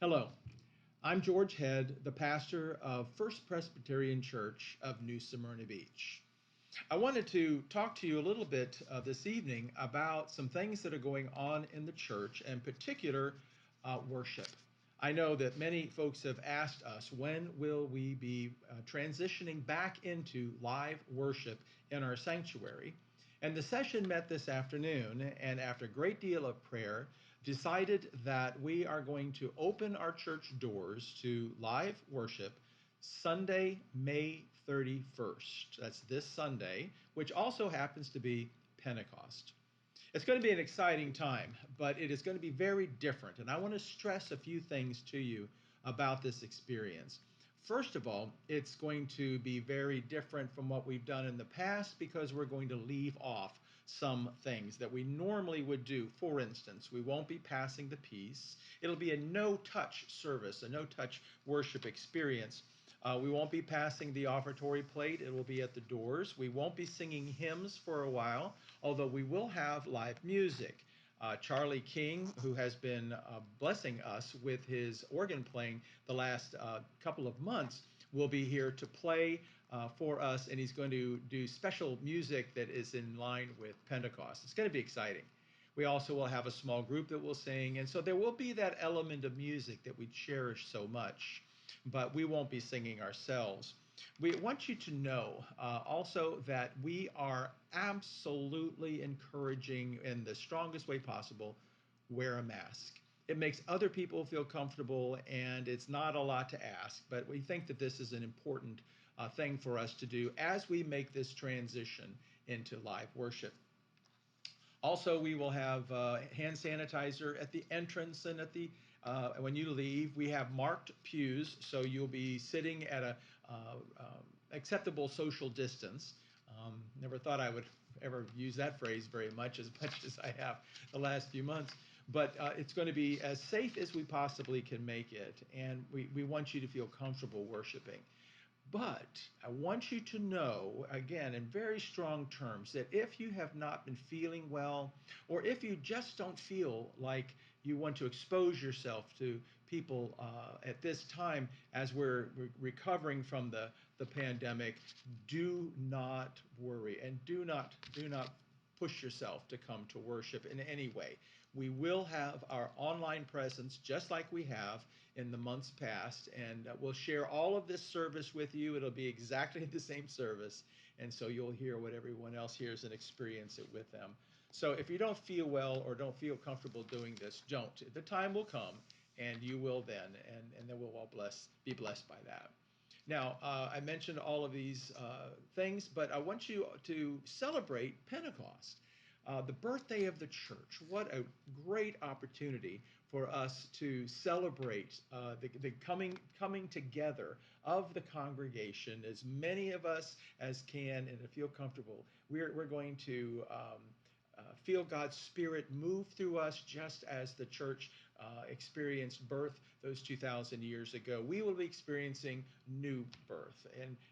Hello, I'm George Head, the pastor of First Presbyterian Church of New Smyrna Beach. I wanted to talk to you a little bit this evening about some things that are going on in the church, in particular, worship. I know that many folks have asked us, when will we be transitioning back into live worship in our sanctuary? And the session met this afternoon, and after a great deal of prayer, decided that we are going to open our church doors to live worship Sunday, May 31st. That's this Sunday, which also happens to be Pentecost. It's going to be an exciting time, but it is going to be very different. And I want to stress a few things to you about this experience. First of all, it's going to be very different from what we've done in the past because we're going to leave off some things that we normally would do. For instance, we won't be passing the peace. It'll be a no-touch service, a no-touch worship experience. We won't be passing the offertory plate. It will be at the doors. We won't be singing hymns for a while, although we will have live music. Charlie King, who has been blessing us with his organ playing the last couple of months, will be here to play for us, and he's going to do special music that is in line with Pentecost. It's going to be exciting. We also will have a small group that will sing, and so there will be that element of music that we cherish so much, but we won't be singing ourselves. We want you to know also that we are absolutely encouraging in the strongest way possible, wear a mask. It makes other people feel comfortable, and it's not a lot to ask, but we think that this is an important thing for us to do as we make this transition into live worship. Also, we will have hand sanitizer at the entrance and at the when you leave. We have marked pews, so you'll be sitting at a acceptable social distance. Never thought I would ever use that phrase very much as I have the last few months. But it's going to be as safe as we possibly can make it, and we want you to feel comfortable worshiping. But I want you to know, again, in very strong terms, that if you have not been feeling well, or if you just don't feel like you want to expose yourself to people at this time as we're recovering from the pandemic, do not worry and do not push yourself to come to worship in any way. We will have our online presence just like we have in the months past, and we'll share all of this service with you. It'll be exactly the same service, and so you'll hear what everyone else hears and experience it with them. So if you don't feel well or don't feel comfortable doing this, don't. The time will come, and you will then, and then we'll all be blessed by that. Now, I mentioned all of these things, but I want you to celebrate Pentecost, the birthday of the church. What a great opportunity for us to celebrate the coming together of the congregation, as many of us as can, and to feel comfortable. We're going to feel God's Spirit move through us just as the church experienced birth those 2,000 years ago. We will be experiencing new birth,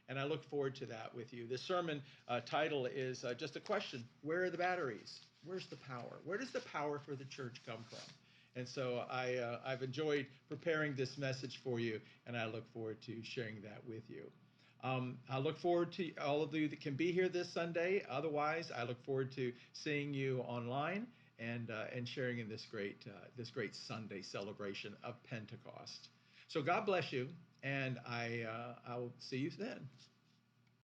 and I look forward to that with you. The sermon title is just a question: where are the batteries? Where's the power? Where does the power for the church come from? And so I've enjoyed preparing this message for you, and I look forward to sharing that with you. I look forward to all of you that can be here this Sunday. Otherwise, I look forward to seeing you online and sharing in this great Sunday celebration of Pentecost. So God bless you, and I will see you then.